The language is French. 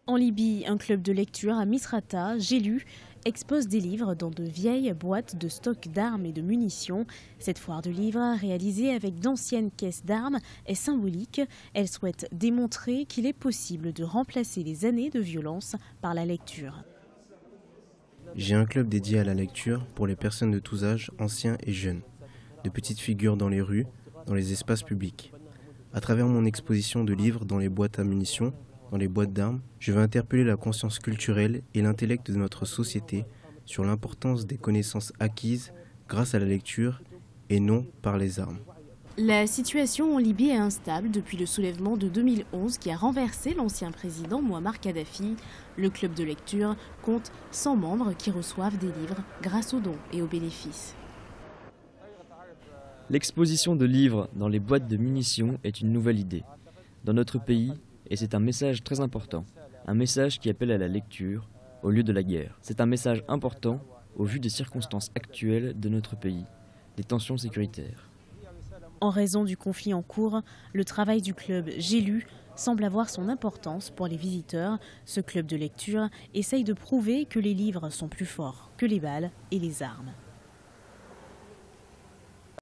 En Libye, un club de lecture à Misrata, J'ai lu, expose des livres dans de vieilles boîtes de stock d'armes et de munitions. Cette foire de livres, réalisée avec d'anciennes caisses d'armes, est symbolique. Elle souhaite démontrer qu'il est possible de remplacer les années de violence par la lecture. J'ai un club dédié à la lecture pour les personnes de tous âges, anciens et jeunes, de petites figures dans les rues, dans les espaces publics. À travers mon exposition de livres dans les boîtes à munitions, dans les boîtes d'armes, je veux interpeller la conscience culturelle et l'intellect de notre société sur l'importance des connaissances acquises grâce à la lecture et non par les armes. La situation en Libye est instable depuis le soulèvement de 2011 qui a renversé l'ancien président Mouammar Kadhafi. Le club de lecture compte 100 membres qui reçoivent des livres grâce aux dons et aux bénéfices. L'exposition de livres dans les boîtes de munitions est une nouvelle idée dans notre pays et c'est un message très important. Un message qui appelle à la lecture au lieu de la guerre. C'est un message important au vu des circonstances actuelles de notre pays, des tensions sécuritaires. En raison du conflit en cours, le travail du club J'ai lu semble avoir son importance pour les visiteurs. Ce club de lecture essaye de prouver que les livres sont plus forts que les balles et les armes.